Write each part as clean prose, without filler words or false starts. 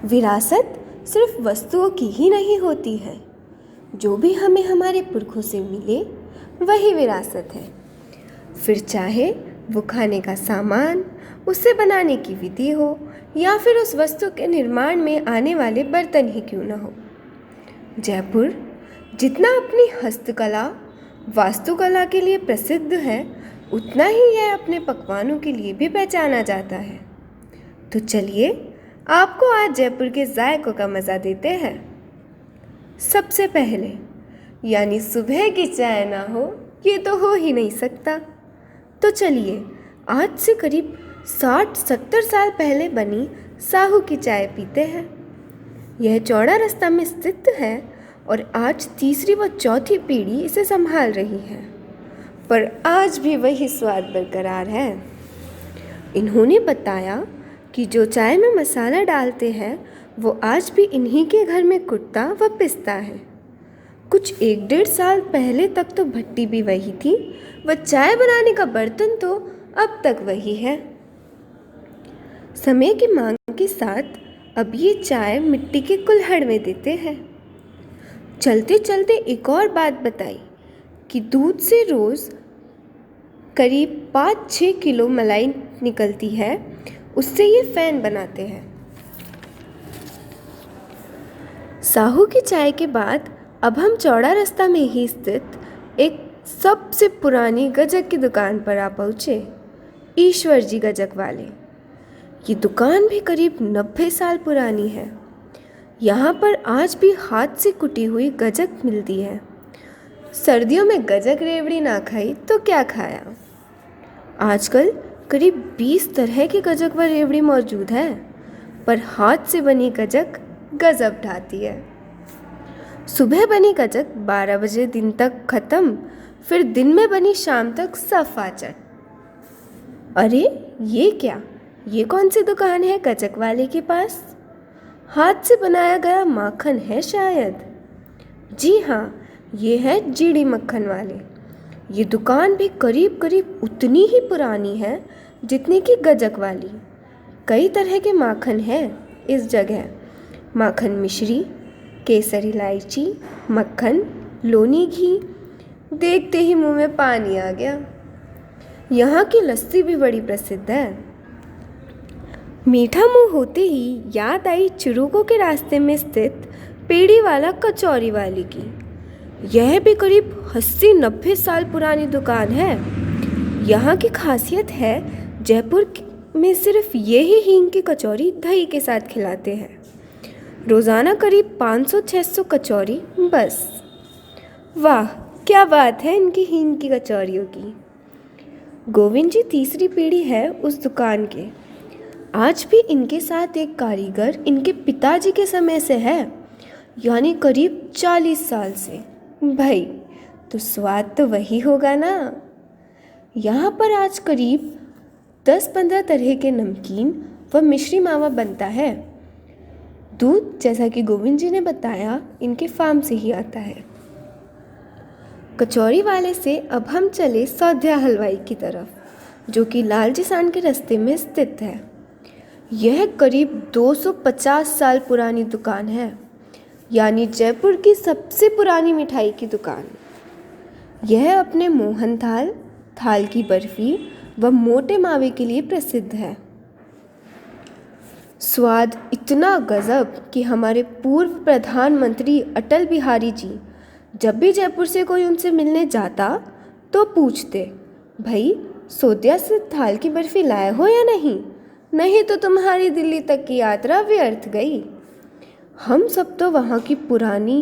विरासत सिर्फ वस्तुओं की ही नहीं होती है। जो भी हमें हमारे पुरखों से मिले वही विरासत है। फिर चाहे वो खाने का सामान, उसे बनाने की विधि हो या फिर उस वस्तु के निर्माण में आने वाले बर्तन ही क्यों न हो। जयपुर जितना अपनी हस्तकला, वास्तुकला के लिए प्रसिद्ध है, उतना ही यह अपने पकवानों के लिए भी पहचाना जाता है। तो चलिए आपको आज जयपुर के जायकों का मज़ा देते हैं। सबसे पहले यानी सुबह की चाय ना हो ये तो हो ही नहीं सकता। तो चलिए आज से करीब 60-70 साल पहले बनी साहू की चाय पीते हैं। यह चौड़ा रास्ता में स्थित है और आज तीसरी व चौथी पीढ़ी इसे संभाल रही है, पर आज भी वही स्वाद बरकरार है। इन्होंने बताया कि जो चाय में मसाला डालते हैं वो आज भी इन्हीं के घर में कुटता व पिसता है। कुछ 1-1.5 साल पहले तक तो भट्टी भी वही थी व चाय बनाने का बर्तन तो अब तक वही है। समय की मांग के साथ अब ये चाय मिट्टी के कुल्हड़ में देते हैं। चलते चलते एक और बात बताई कि दूध से रोज़ करीब 5-6 किलो मलाई निकलती है, उससे ये फ़ैन बनाते हैं। साहू की चाय के बाद अब हम चौड़ा रास्ता में ही स्थित एक सबसे पुरानी गजक की दुकान पर आ पहुँचे, ईश्वर जी गजक वाले। ये दुकान भी करीब 90 साल पुरानी है। यहाँ पर आज भी हाथ से कुटी हुई गजक मिलती है। सर्दियों में गजक रेवड़ी ना खाई तो क्या खाया। आजकल करीब 20 तरह की गजक व रेवड़ी मौजूद है, पर हाथ से बनी गजक गजब ढाती है। सुबह बनी गजक 12 बजे दिन तक ख़त्म, फिर दिन में बनी शाम तक सफा चट। अरे ये क्या, ये कौन सी दुकान है गजक वाले के पास? हाथ से बनाया गया माखन है शायद। जी हाँ, ये है जीडी मक्खन वाले। ये दुकान भी करीब करीब उतनी ही पुरानी है जितनी कि गजक वाली। कई तरह के माखन हैं इस जगह। माखन मिश्री, केसर इलायची, मक्खन, लोनी घी। देखते ही मुंह में पानी आ गया। यहाँ की लस्सी भी बड़ी प्रसिद्ध है। मीठा मुंह होते ही याद आई चुरुकों के रास्ते में स्थित पेड़ी वाला कचौरी वाली की। यह भी करीब 80-90 साल पुरानी दुकान है। यहाँ की खासियत है जयपुर में सिर्फ यही हींग की कचौरी दही के साथ खिलाते हैं। रोज़ाना करीब 500-600 कचौरी बस। वाह क्या बात है इनकी हींग की कचौरियों की। गोविंद जी तीसरी पीढ़ी है उस दुकान के। आज भी इनके साथ एक कारीगर इनके पिताजी के समय से है, यानी करीब 40 साल से। भाई तो स्वाद तो वही होगा ना। यहाँ पर आज करीब 10-15 तरह के नमकीन व मिश्री मावा बनता है। दूध जैसा कि गोविंद जी ने बताया इनके फार्म से ही आता है। कचौरी वाले से अब हम चले सौध्या हलवाई की तरफ, जो कि लालजी सांड के रास्ते में स्थित है। यह करीब 250 साल पुरानी दुकान है, यानी जयपुर की सबसे पुरानी मिठाई की दुकान। यह अपने मोहन थाल, थाल की बर्फी व मोटे मावे के लिए प्रसिद्ध है। स्वाद इतना गजब कि हमारे पूर्व प्रधानमंत्री अटल बिहारी जी जब भी जयपुर से कोई उनसे मिलने जाता तो पूछते, भाई सौदिया से थाल की बर्फी लाए हो या नहीं? नहीं तो तुम्हारी दिल्ली तक की यात्रा व्यर्थ गई। हम सब तो वहाँ की पुरानी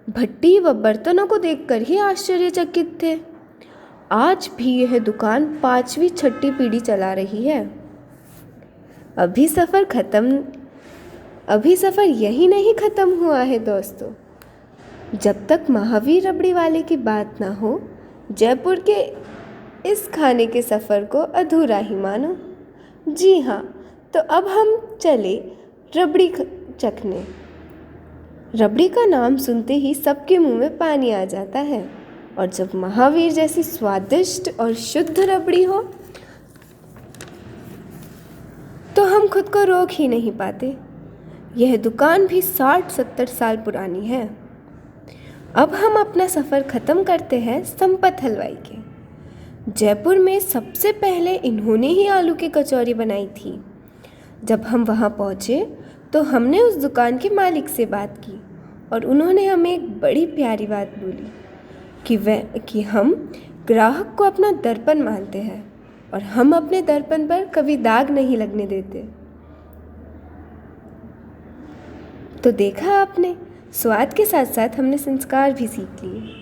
भट्टी व बर्तनों को देखकर ही आश्चर्यचकित थे। आज भी यह दुकान 5वीं-6ठी पीढ़ी चला रही है। अभी सफ़र यही नहीं ख़त्म हुआ है दोस्तों। जब तक महावीर रबड़ी वाले की बात ना हो, जयपुर के इस खाने के सफ़र को अधूरा ही मानो। जी हाँ, तो अब हम चले रबड़ी चखने। रबड़ी का नाम सुनते ही सबके मुंह में पानी आ जाता है, और जब महावीर जैसी स्वादिष्ट और शुद्ध रबड़ी हो तो हम खुद को रोक ही नहीं पाते। यह दुकान भी 60-70 साल पुरानी है। अब हम अपना सफ़र ख़त्म करते हैं संपत हलवाई के। जयपुर में सबसे पहले इन्होंने ही आलू की कचौरी बनाई थी। जब हम वहाँ पहुँचे तो हमने उस दुकान के मालिक से बात की और उन्होंने हमें एक बड़ी प्यारी बात बोली कि हम ग्राहक को अपना दर्पण मानते हैं और हम अपने दर्पण पर कभी दाग नहीं लगने देते। तो देखा आपने, स्वाद के साथ साथ हमने संस्कार भी सीख लिए।